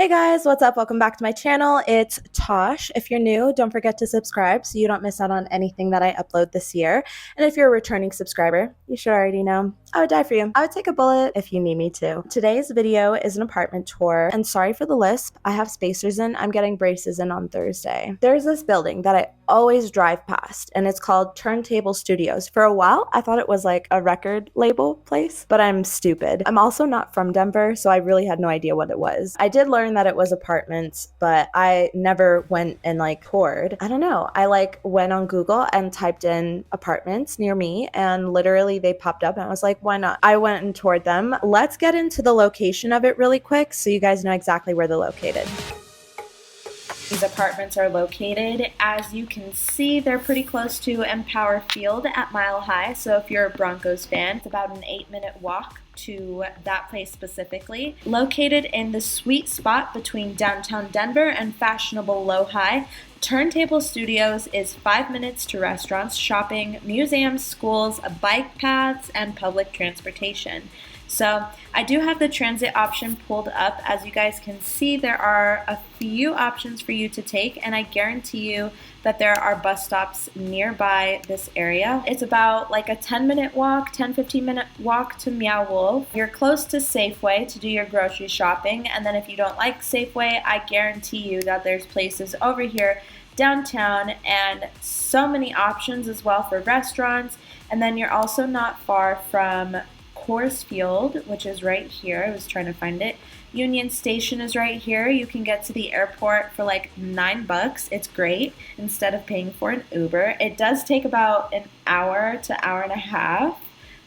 Hey guys, what's up? Welcome back to my channel. It's Tosh. If you're new, don't forget to subscribe so you don't miss out on anything that I upload this year. And if you're a returning subscriber, you should already know I would die for you. I would take a bullet if you need me to. Today's video is an apartment tour, and sorry for the lisp. I have spacers in. I'm getting braces in on Thursday. There's this building that I always drive past, and it's called Turntable Studios. For a while, I thought it was like a record label place, but I'm stupid. I'm also not from Denver, so I really had no idea what it was. I did learn that it was apartments, but I never went and toured. I don't know. I went on Google and typed in apartments near me, and literally they popped up, and I was like, why not? I went and toured them. Let's get into the location of it really quick so you guys know exactly where they're located. These apartments are located, as you can see, they're pretty close to Empower Field at Mile High. So if you're a Broncos fan, it's about an 8-minute walk to that place specifically. Located in the sweet spot between downtown Denver and fashionable Low-High, Turntable Studios is 5 minutes to restaurants, shopping, museums, schools, bike paths, and public transportation. So I do have the transit option pulled up. As you guys can see, there are a few options for you to take, and I guarantee you that there are bus stops nearby this area. It's about like a 10-minute walk, 10-15-minute walk to Meow Wolfe. You're close to Safeway to do your grocery shopping, and then if you don't like Safeway, I guarantee you that there's places over here downtown and so many options as well for restaurants. And then you're also not far from Coors Field, which is right here. I was trying to find it. Union Station is right here. You can get to the airport for like $9. It's great instead of paying for an Uber. It does take about an hour to hour and a half.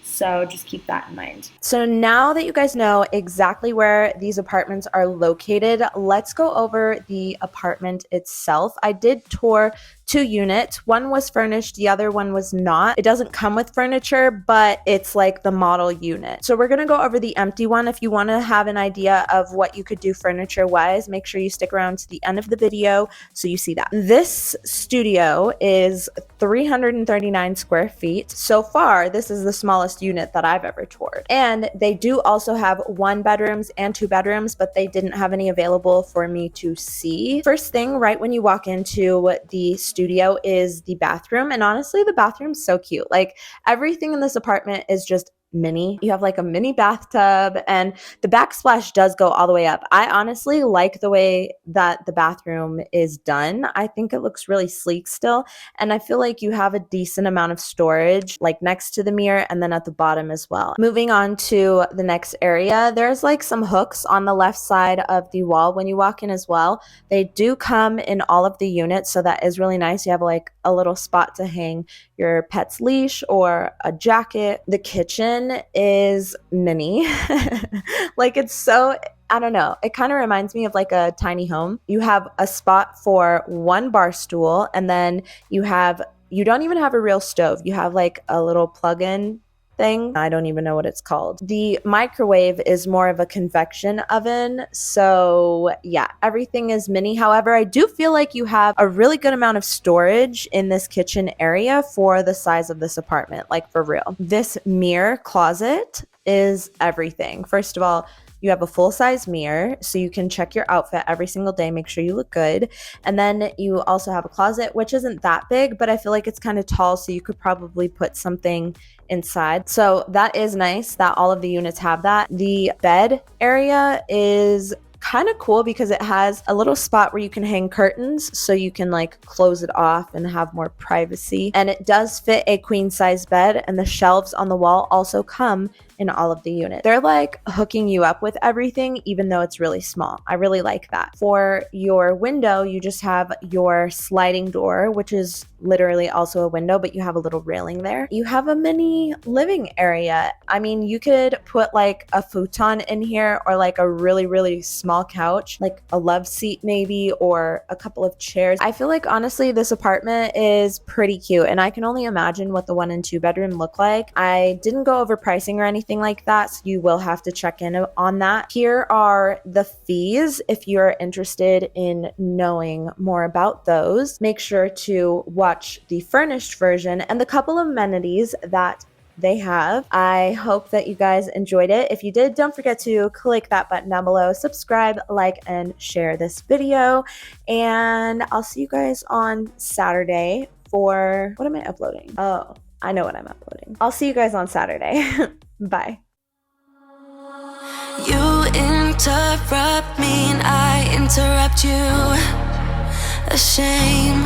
So just keep that in mind. So now that you guys know exactly where these apartments are located, let's go over the apartment itself. I did tour 2 units. One was furnished, the other one was not. It doesn't come with furniture, but it's like the model unit. So we're gonna go over the empty one. If you wanna have an idea of what you could do furniture-wise, make sure you stick around to the end of the video so you see that. This studio is 339 square feet. So far, this is the smallest unit that I've ever toured. And they do also have 1 bedrooms and 2 bedrooms, but they didn't have any available for me to see. First thing, right when you walk into the studio is the bathroom, and honestly the bathroom's so cute. Like everything in this apartment is just mini. You have like a mini bathtub, and the backsplash does go all the way up. I honestly like the way that the bathroom is done. I think it looks really sleek still, and I feel like you have a decent amount of storage like next to the mirror and then at the bottom as well. Moving on to the next area, there's like some hooks on the left side of the wall when you walk in as well. They do come in all of the units, so that is really nice. You have like a little spot to hang your pet's leash or a jacket. The kitchen is mini. Like it's so, I don't know. It kind of reminds me of like a tiny home. You have a spot for 1 bar stool, and then you don't even have a real stove. You have like a little plug-in thing. I don't even know what it's called. The microwave is more of a convection oven. So yeah, everything is mini. However, I do feel like you have a really good amount of storage in this kitchen area for the size of this apartment, like for real. This mirror closet is everything. First of all, you have a full-size mirror, so you can check your outfit every single day, make sure you look good. And then you also have a closet, which isn't that big, but I feel like it's kind of tall, so you could probably put something inside. So that is nice that all of the units have that. The bed area is kind of cool because it has a little spot where you can hang curtains, so you can like close it off and have more privacy. And it does fit a queen size bed, and the shelves on the wall also come in all of the units. They're like hooking you up with everything, even though it's really small. I really like that. For your window, you just have your sliding door, which is literally also a window, but you have a little railing there. You have a mini living area. I mean, you could put like a futon in here, or like a really, really small couch, like a love seat maybe, or a couple of chairs. I feel like honestly, this apartment is pretty cute, and I can only imagine what the 1 and 2 bedroom look like. I didn't go over pricing or anything like that, so you will have to check in on that. Here are the fees if you're interested in knowing more about those. Make sure to watch the furnished version, and the couple of amenities that they have. I hope that you guys enjoyed it. If you did, don't forget to click that button down below, subscribe, like, and share this video. And I'll see you guys on Saturday for, what am I uploading? Oh, I know what I'm uploading. I'll see you guys on Saturday. Bye. You interrupt me and I interrupt you. A shame.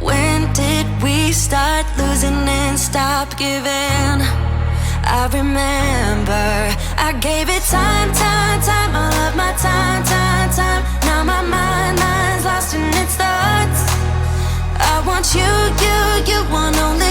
When did we start losing and stop giving? I remember I gave it time, all of my time. Now my mind's lost in its thoughts. I want you want only